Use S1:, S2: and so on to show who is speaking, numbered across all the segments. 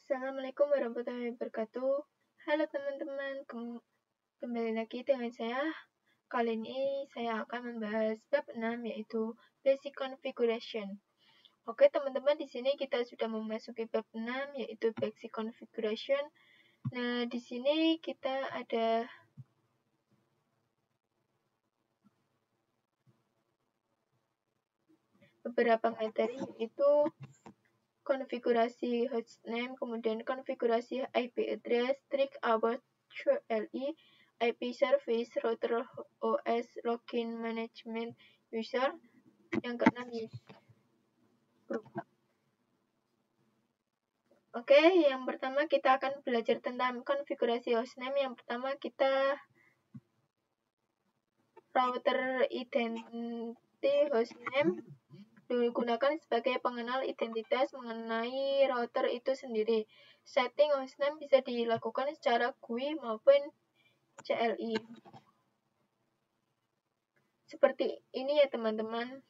S1: Assalamualaikum warahmatullahi wabarakatuh. Halo teman-teman, kembali lagi dengan saya. Kali ini saya akan membahas bab 6 yaitu Basic Configuration. Oke teman-teman, di sini kita sudah memasuki bab 6 yaitu Basic Configuration. Nah, di sini kita ada beberapa materi yaitu konfigurasi hostname, kemudian konfigurasi IP address, trick about CLI, IP service, router OS, login management user. Yang keenam group. Oke, yang pertama kita akan belajar tentang konfigurasi hostname. Yang pertama kita router identity hostname digunakan sebagai pengenal identitas mengenai router itu sendiri. Setting hostname bisa dilakukan secara GUI maupun CLI. Seperti ini ya teman-teman.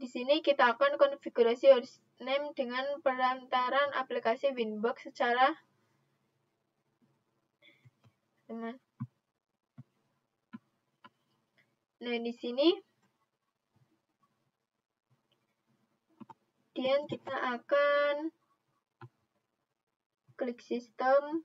S1: Di sini kita akan konfigurasi hostname dengan perantaran aplikasi Winbox secara teman. Nah, di sini kemudian kita akan klik sistem.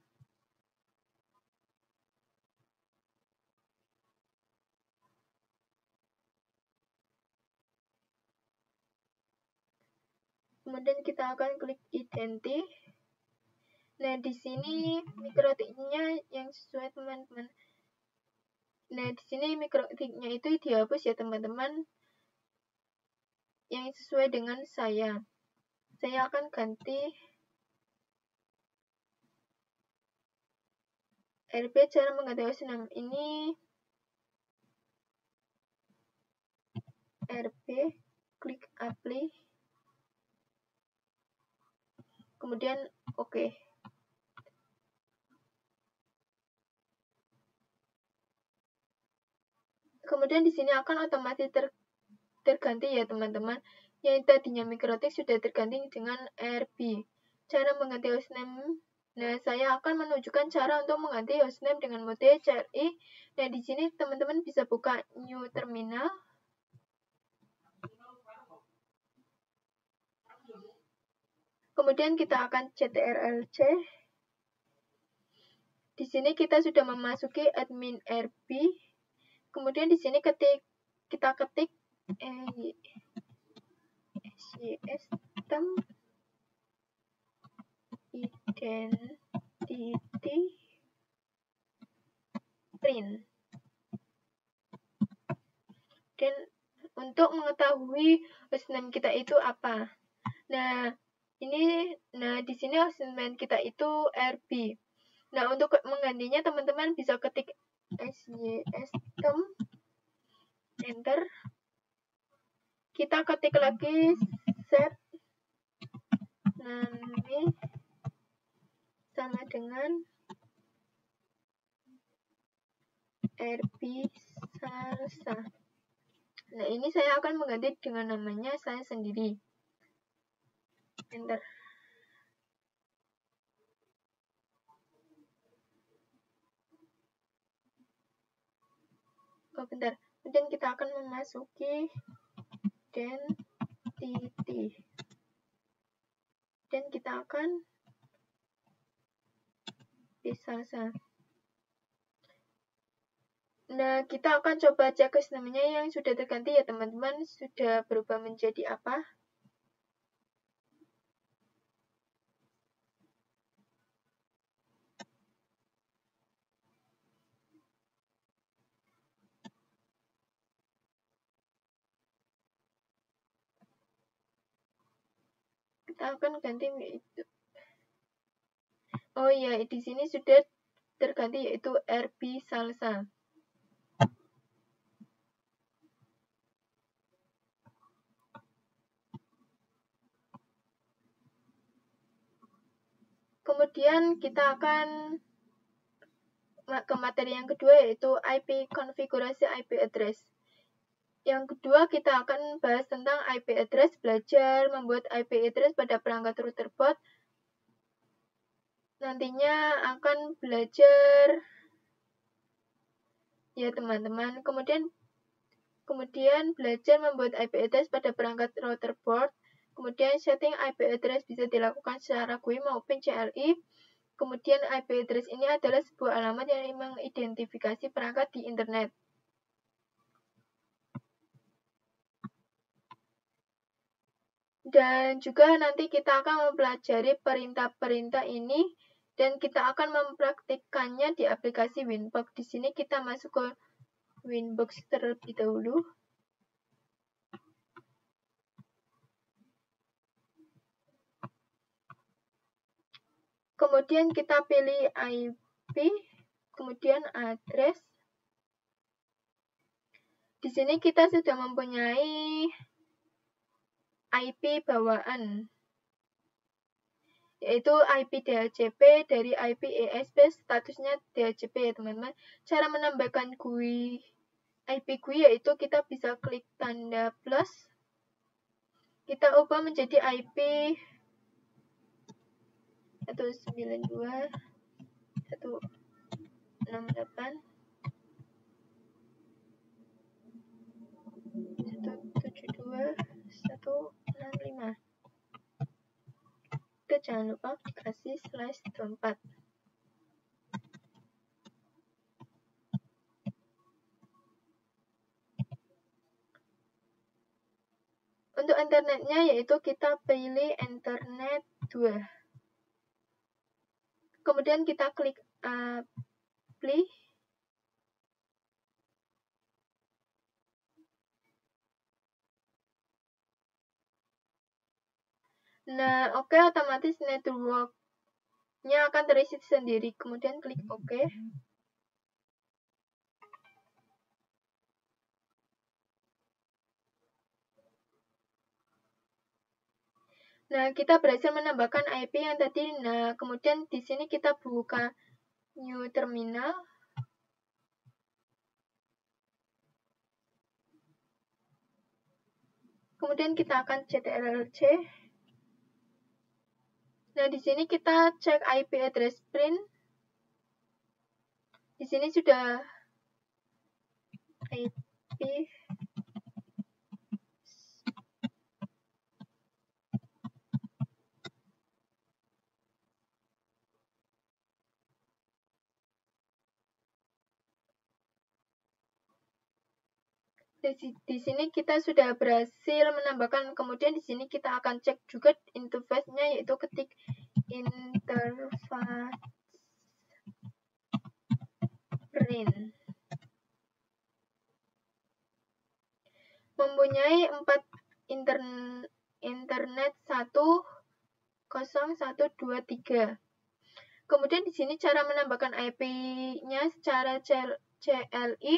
S1: Kemudian kita akan klik identity. Nah, di sini mikrotiknya yang sesuai teman-teman. Nah, di sini mikrotiknya itu dihapus ya teman-teman. Yang sesuai dengan saya. Saya akan ganti RP. Cara mengganti hostname ini RP, klik apply, kemudian oke. Kemudian di sini akan otomatis terganti ya teman-teman. Yang tadinya mikrotik sudah terganti dengan RP. Cara mengganti hostname. Nah, saya akan menunjukkan cara untuk mengganti hostname dengan mode CLI. Nah, di sini teman-teman bisa buka new terminal. Kemudian kita akan ctrl-c. Di sini kita sudah memasuki admin RP. Kemudian di sini kita ketik system identity print. Dan untuk mengetahui hostname kita itu apa? Nah, di sini hostname kita itu RP. Nah, untuk menggantinya teman-teman bisa ketik system enter. Kita ketik lagi set name sama dengan RP Salsa. Nah, ini saya akan mengganti dengan namanya saya sendiri. Enter. Oh, bentar. Kemudian kita akan memasuki identity. Dan kita akan Salsa. Nah, kita akan coba cek hostname-nya yang sudah terganti ya teman-teman. Sudah berubah menjadi apa? Kita akan ganti yaitu. Oh iya, di sini sudah terganti yaitu RP Salsa. Kemudian kita akan ke materi yang kedua yaitu IP konfigurasi IP address. Yang kedua kita akan bahas tentang IP address, belajar membuat IP address pada perangkat router boot. nantinya akan belajar ya teman-teman. Kemudian belajar membuat IP address pada perangkat router board. Kemudian setting IP address bisa dilakukan secara GUI maupun CLI. Kemudian IP address ini adalah sebuah alamat yang mengidentifikasi perangkat di internet. Dan juga nanti kita akan mempelajari perintah-perintah ini dan kita akan mempraktikkannya di aplikasi Winbox. Di sini kita masuk ke Winbox terlebih dahulu. Kemudian kita pilih IP, kemudian address. Di sini kita sudah mempunyai IP bawaan, yaitu IP DHCP dari IP ESP, statusnya DHCP ya teman-teman. Cara menambahkan GUI IP GUI yaitu kita bisa klik tanda plus, kita ubah menjadi IP 192.168.172.165. Kita jangan lupa dikasih /24. Untuk internetnya yaitu kita pilih internet 2. Kemudian kita klik apply. Nah, oke, otomatis network-nya akan terisi sendiri. Kemudian klik OK. Nah, kita berhasil menambahkan IP yang tadi. Nah, kemudian di sini kita buka new terminal. Kemudian kita akan ctrl-C. Nah, di sini kita cek IP address print. Di sini sudah IP. Di sini kita sudah berhasil menambahkan, kemudian di sini kita akan cek juga interface-nya, yaitu ketik interface print. Mempunyai 4 internet 10123. Kemudian di sini cara menambahkan IP-nya secara CLI.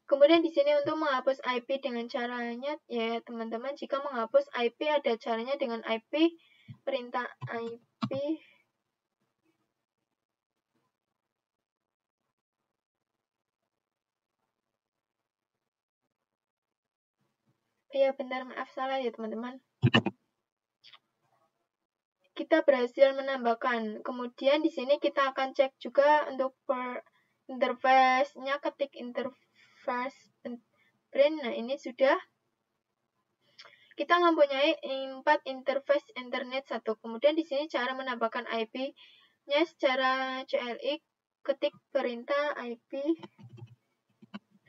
S1: Kemudian di sini untuk menghapus IP dengan caranya, ya teman-teman, jika menghapus IP ada caranya dengan IP, perintah IP. Ya bentar, maaf salah ya teman-teman. Kita berhasil menambahkan. Kemudian di sini kita akan cek juga untuk interface-nya, ketik interface print. Nah, ini sudah. Kita mempunyai 4 interface internet 1. Kemudian di sini cara menambahkan IP-nya secara CLI, ketik perintah IP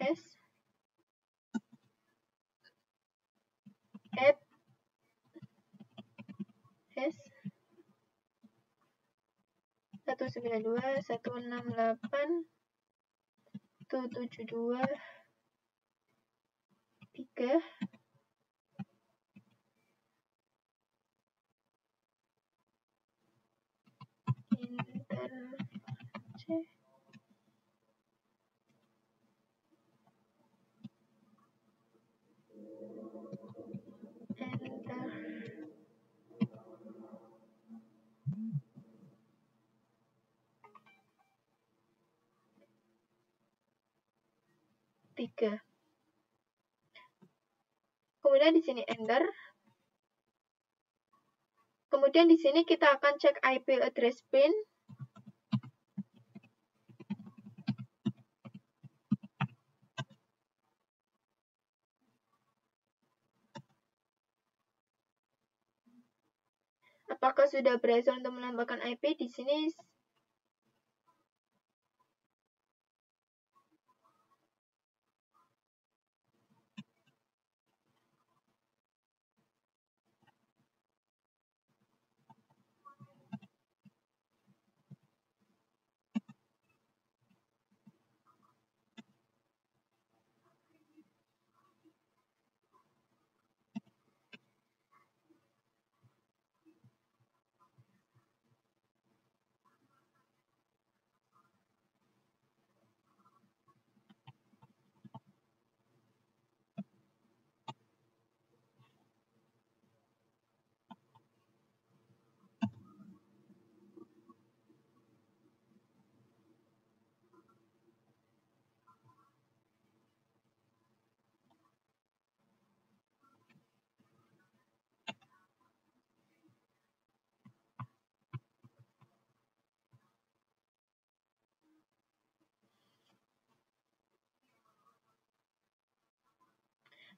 S1: s add s 192 168 172 3 Enter C. Enter 3. Kemudian di sini enter. Kemudian di sini kita akan cek IP address pin. Apakah sudah berhasil untuk menambahkan IP di sini?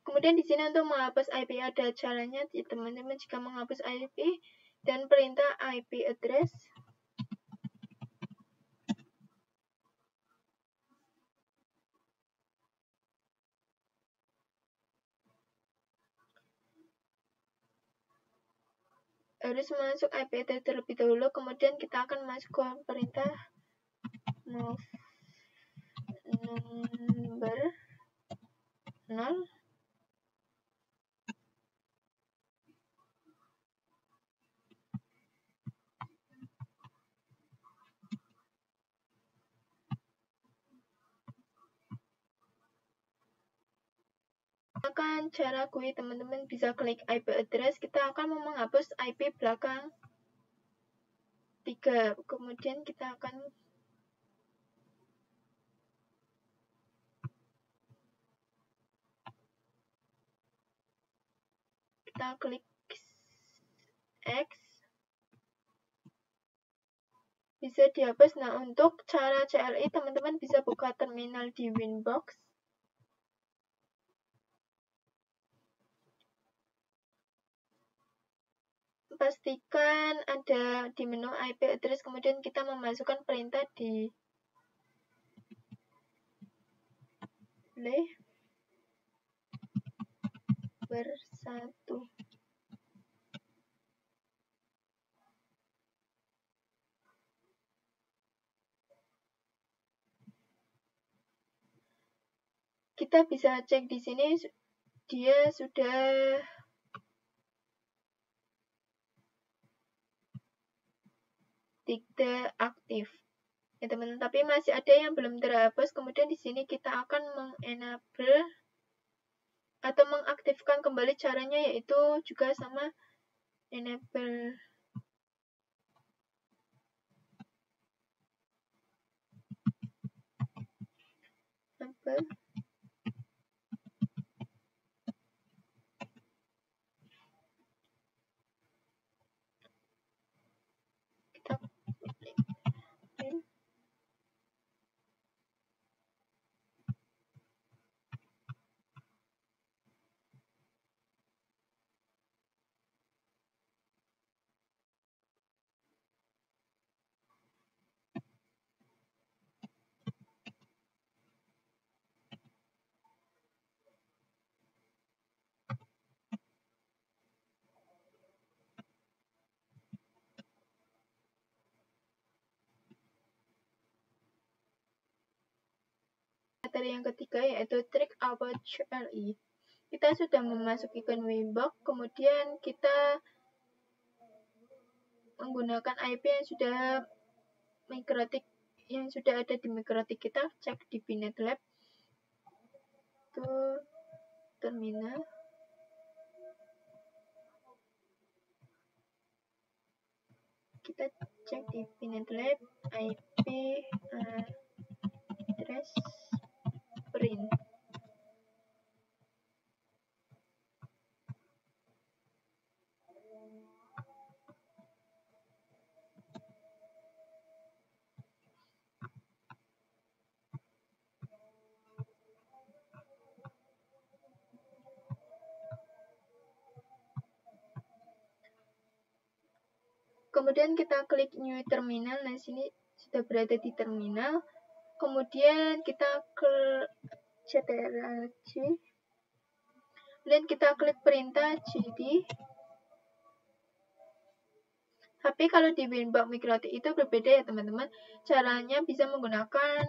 S1: Kemudian di sini untuk menghapus IP ada caranya, teman-teman. Jika menghapus IP dan perintah IP address, harus masuk IP address terlebih dahulu. Kemudian kita akan masuk ke perintah move number 0. Akan cara GUI, teman-teman bisa klik IP address. Kita akan menghapus IP belakang 3. Kemudian kita akan klik X. Bisa dihapus. Nah, untuk cara CLI, teman-teman bisa buka terminal di Winbox. Pastikan ada di menu IP address, kemudian kita memasukkan perintah di bersatu. Kita bisa cek di sini dia sudah tidak aktif. Ya, teman-teman, tapi masih ada yang belum terhapus. Kemudian di sini kita akan mengenable atau mengaktifkan kembali. Caranya yaitu juga sama enable kita materi yang ketiga yaitu trick about CLI. Kita sudah memasuki ke Winbox, kemudian kita menggunakan IP yang sudah ada di Mikrotik kita, cek di Binet Lab. Itu terminal. Kita cek di Binet Lab IP address print. Kemudian kita klik New Terminal. Nah, sini sudah berada di terminal. Kemudian kita ke ctrl-C. Kemudian kita klik perintah cd. Tapi kalau di Winbox Mikrotik itu berbeda ya teman-teman. Caranya bisa menggunakan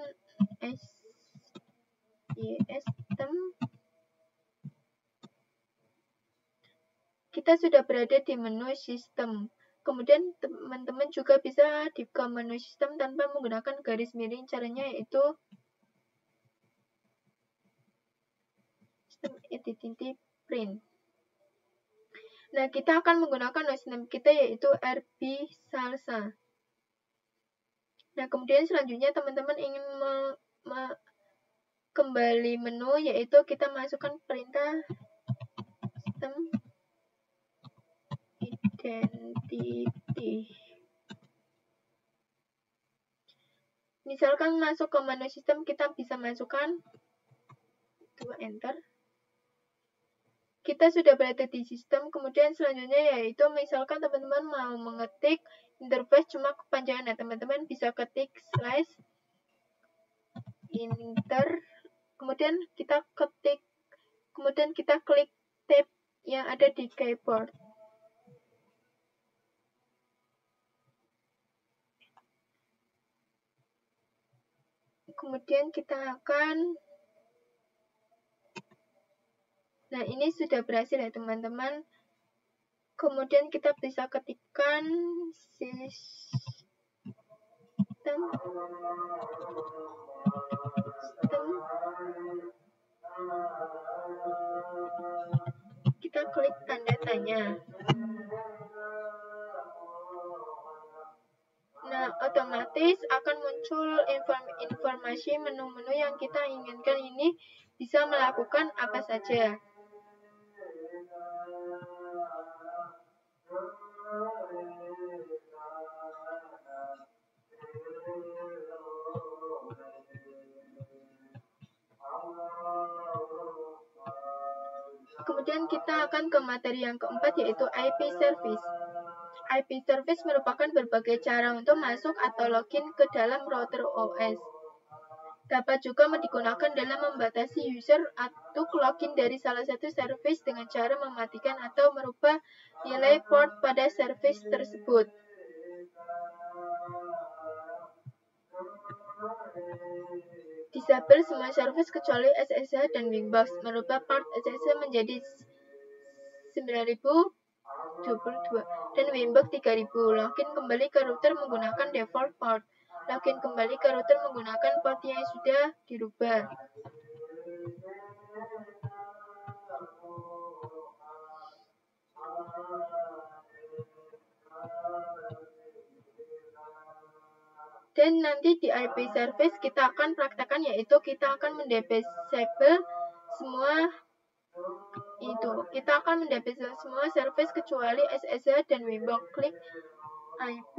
S1: system. Kita sudah berada di menu sistem. Kemudian teman-teman juga bisa di menu sistem tanpa menggunakan garis miring. Caranya yaitu sistem editing print. Nah, kita akan menggunakan sistem kita yaitu RB Salsa. Nah, kemudian selanjutnya teman-teman ingin kembali menu yaitu kita masukkan perintah sistem identity. Misalkan masuk ke menu sistem, kita bisa masukkan enter. Kita sudah berada di sistem. Kemudian selanjutnya yaitu misalkan teman-teman mau mengetik interface cuma kepanjangan. Nah, teman-teman bisa ketik slash inter. Kemudian kita klik tab yang ada di keyboard. Kemudian kita akan, nah ini sudah berhasil ya teman-teman. Kemudian kita bisa ketikkan sistem. Kita klik tanda tanya. Nah, otomatis akan muncul informasi menu-menu yang kita inginkan ini bisa melakukan apa saja. Kemudian kita akan ke materi yang keempat yaitu IP service. IP service merupakan berbagai cara untuk masuk atau login ke dalam router OS. Dapat juga digunakan dalam membatasi user untuk login dari salah satu service dengan cara mematikan atau merubah nilai port pada service tersebut. Disable semua service kecuali SSH dan Winbox. Merubah port SSH menjadi 9022 dan Winbox 3000. Login kembali ke router menggunakan default port. Login kembali ke router menggunakan port yang sudah dirubah. Dan nanti di IP service kita akan praktekkan yaitu kita akan mendisable semua itu. Kita akan mendisable semua service kecuali SSH dan Winbox. Klik IP.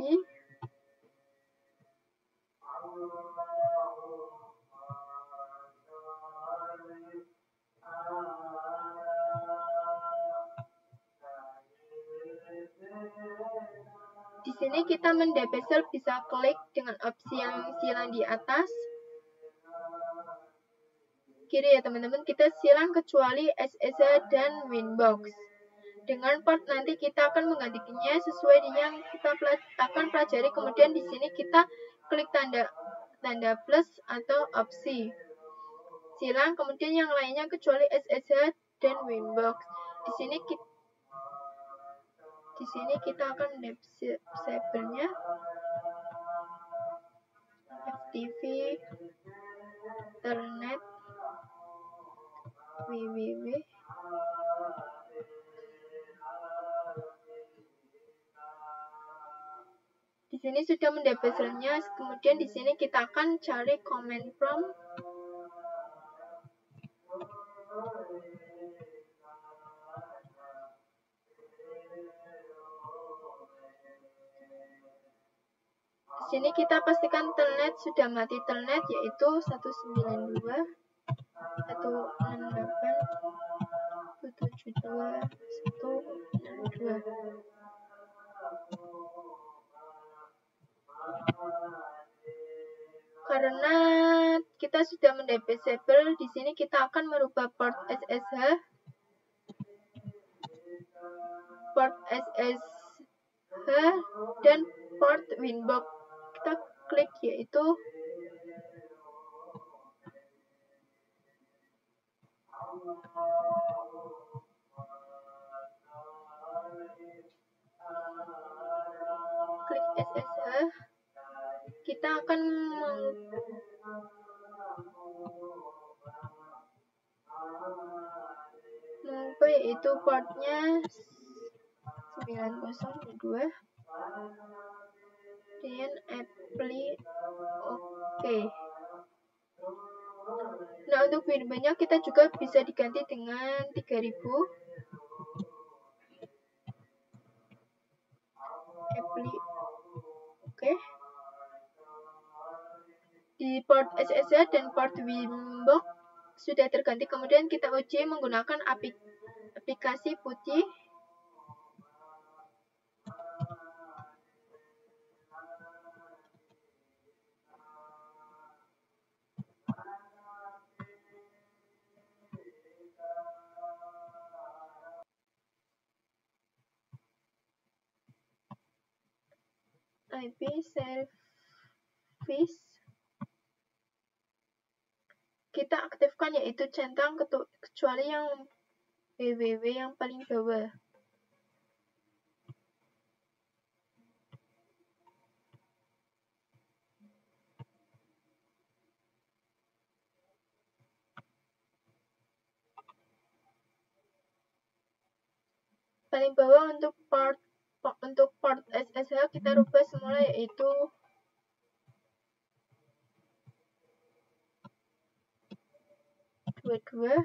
S1: Di sini kita mendisable bisa klik dengan opsi yang silang di atas. Kiri ya teman-teman, kita silang kecuali SSH dan Winbox. Dengan port nanti kita akan menggantinya sesuai yang kita akan pelajari. Kemudian di sini kita klik tanda plus atau opsi. silang, kemudian yang lainnya kecuali SSH dan Winbox. Di sini kita akan disable-nya FTP, Telnet, www. Di sini sudah mendapatkannya. Kemudian di sini kita akan cari command prompt. Di sini kita pastikan telnet sudah mati telnet, yaitu 192.168.172.162. Karena kita sudah mendisable, di sini kita akan merubah port SSH, dan port Winbox. Kita klik yaitu klik SSH. Kita akan mengubah yaitu portnya 9002 dan apply OK. Nah, untuk window-nya kita juga bisa diganti dengan 3000. Apply OK. Di port SSH dan port Winbox sudah terganti. Kemudian kita uji menggunakan aplikasi putih. IP service kita aktifkan yaitu centang kecuali yang www yang paling bawah. Paling bawah untuk port SSH kita rubah semula yaitu 22.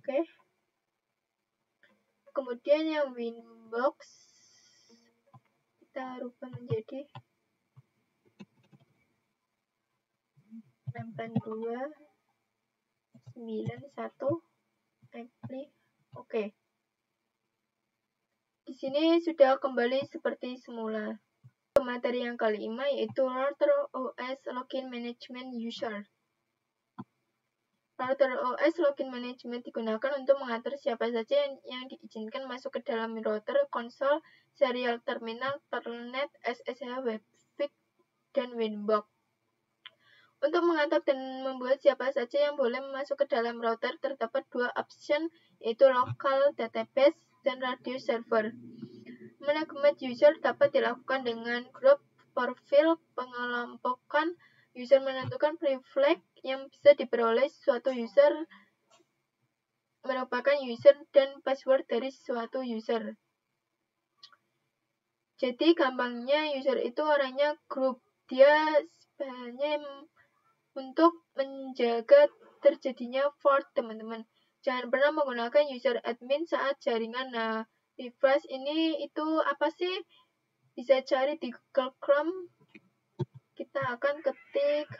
S1: Oke. Kemudian yang Winbox kita rubah menjadi 8291 apply. Oke. Di sini sudah kembali seperti semula. Materi yang kelima yaitu Router OS Login Management User. Router OS Login Management digunakan untuk mengatur siapa saja yang diizinkan masuk ke dalam router, konsol, serial terminal, telnet, SSH, Webfig, dan Winbox. Untuk mengatur dan membuat siapa saja yang boleh masuk ke dalam router, terdapat dua option, yaitu Local Database dan Radio Server. Manajemen user dapat dilakukan dengan grup, profil, pengelompokan. User menentukan privilege yang bisa diperoleh suatu user merupakan user dan password dari suatu user. Jadi gampangnya user itu orangnya grup. Dia sebenarnya untuk menjaga terjadinya fault, teman-teman. Jangan pernah menggunakan user admin saat jaringan. Nah, device ini itu apa sih? Bisa cari di Google Chrome. Kita akan ketik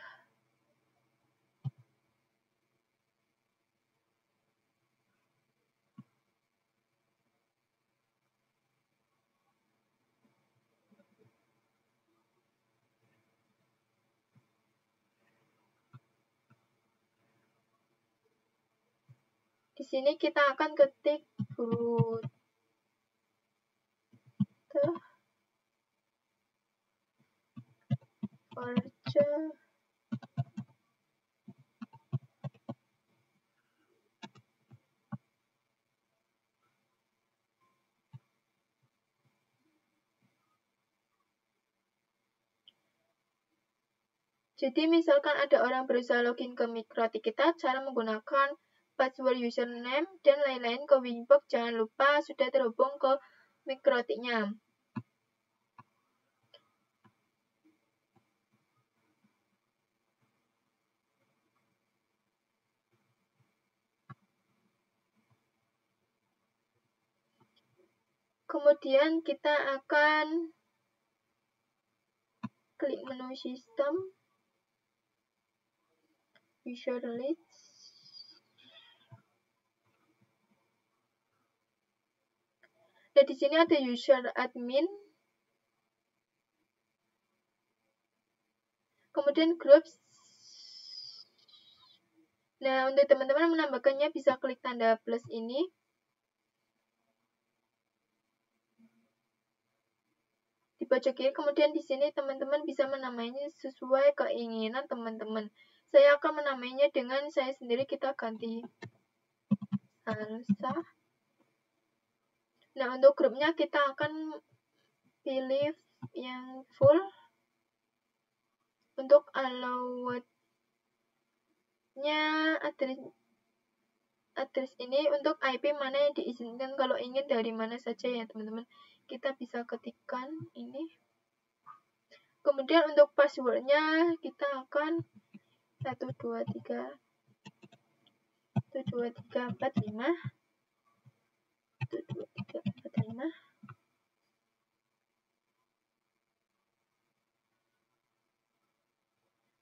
S1: di sini kita akan ketik root virtual Jadi misalkan ada orang berusaha login ke Mikrotik kita, cara menggunakan password, username, dan lain-lain ke Winbox, jangan lupa sudah terhubung ke Mikrotiknya. Kemudian kita akan klik menu sistem, user list. Dan di sini ada user admin. Kemudian groups. Nah, untuk teman-teman menambahkannya bisa klik tanda plus ini. Di pojok kiri, kemudian di sini teman-teman bisa menamainya sesuai keinginan teman-teman. Saya akan menamainya dengan saya sendiri, kita ganti salsa. Nah, untuk grupnya kita akan pilih yang full. Untuk allowed-nya address ini untuk IP mana yang diizinkan, kalau ingin dari mana saja ya teman-teman. Kita bisa ketikkan ini. Kemudian untuk passwordnya kita akan 123 12345 12345.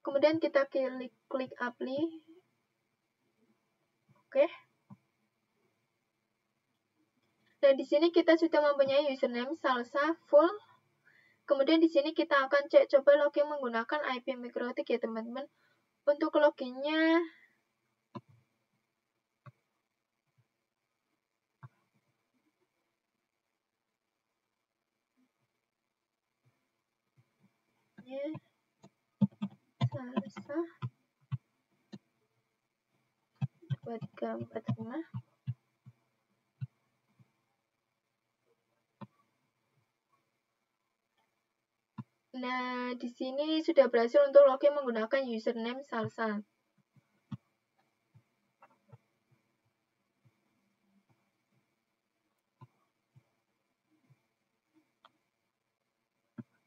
S1: Kemudian kita klik apply. Oke. Dan di sini kita sudah mempunyai username salsa full. Kemudian di sini kita akan cek coba login menggunakan IP Mikrotik ya teman-teman. Untuk loginnya salsa 2345. Nah, di sini sudah berhasil untuk login menggunakan username salsa.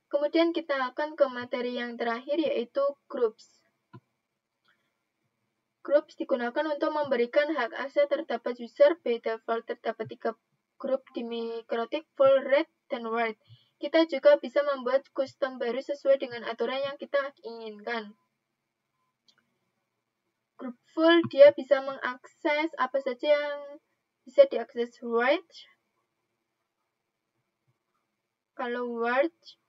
S1: Kemudian kita akan ke materi yang terakhir, yaitu groups. Groups digunakan untuk memberikan hak akses terdapat user. By default terdapat 3 grup di Mikrotik, full, red, dan white. Kita juga bisa membuat custom baru sesuai dengan aturan yang kita inginkan. Grup full, dia bisa mengakses apa saja yang bisa diakses white. Kalau white,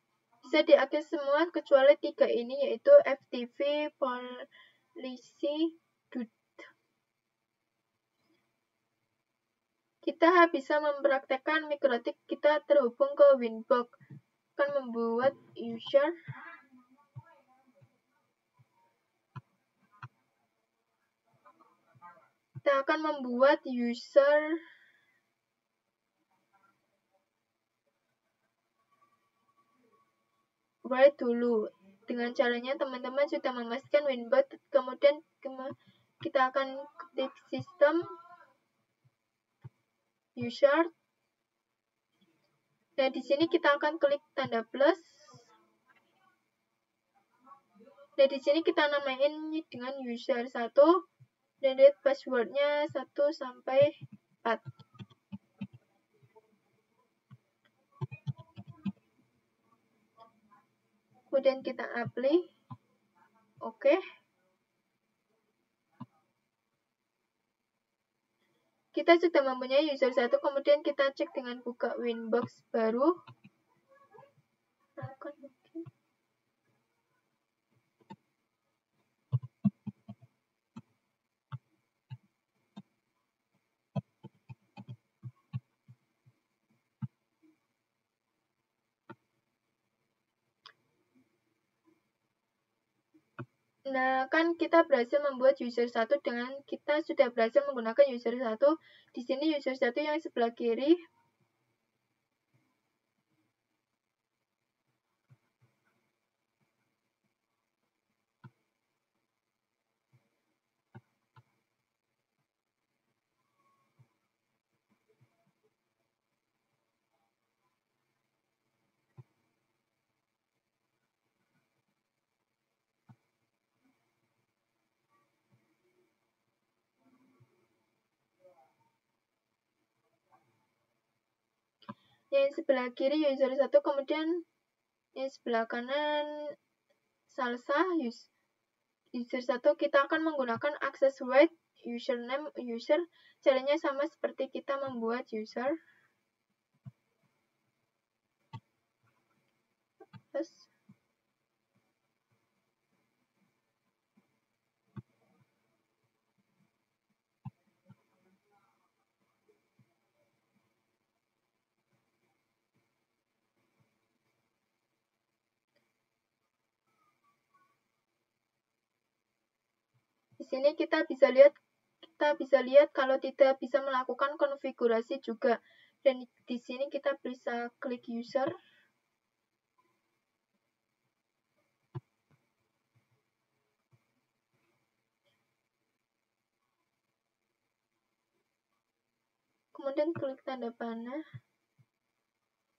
S1: bisa diakses semua kecuali 3 ini, yaitu FTP, Policy, DUT. Kita bisa mempraktekkan Mikrotik kita terhubung ke Winbox. Akan membuat user. Kita akan membuat user white dulu. Dengan caranya teman-teman sudah memastikan Winbox, kemudian kita akan klik sistem, user. Dan di sini kita akan klik tanda plus. Dan di sini kita namain dengan user 1 dan passwordnya 1 sampai 4. Kemudian kita apply. Oke. Kita sudah mempunyai user 1, kemudian kita cek dengan buka Winbox baru. Nah, kan kita berhasil membuat user 1 dengan kita sudah berhasil menggunakan user 1. Di sini user 1 yang sebelah kiri. yang sebelah kiri user 1, kemudian yang sebelah kanan salsa user 1, kita akan menggunakan access right username user. Caranya sama seperti kita membuat user. Terus di sini kita bisa lihat kalau tidak bisa melakukan konfigurasi juga. Dan di sini kita bisa klik user. Kemudian klik tanda panah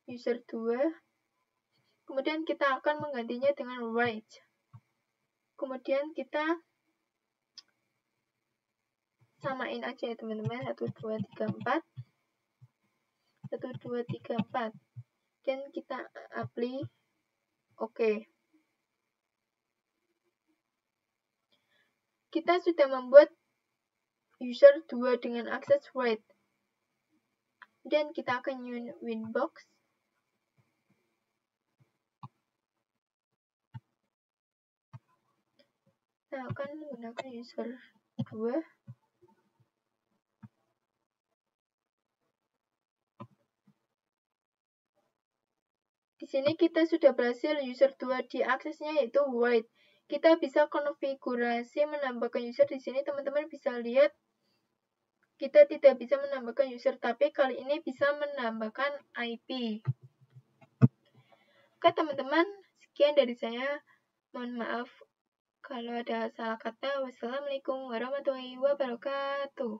S1: user 2. Kemudian kita akan menggantinya dengan right. Kemudian kita samain aja ya teman-teman, 1 2 3 4 1 2 3 4 dan kita apply oke. Kita sudah membuat user 2 dengan access right. Dan kita akan new winbox. Kita akan menggunakan user 2. Di sini kita sudah berhasil user 2 diaksesnya yaitu white. Kita bisa konfigurasi menambahkan user. Di sini teman-teman bisa lihat kita tidak bisa menambahkan user, tapi kali ini bisa menambahkan IP. Oke teman-teman, sekian dari saya. Mohon maaf kalau ada salah kata. Wassalamualaikum warahmatullahi wabarakatuh.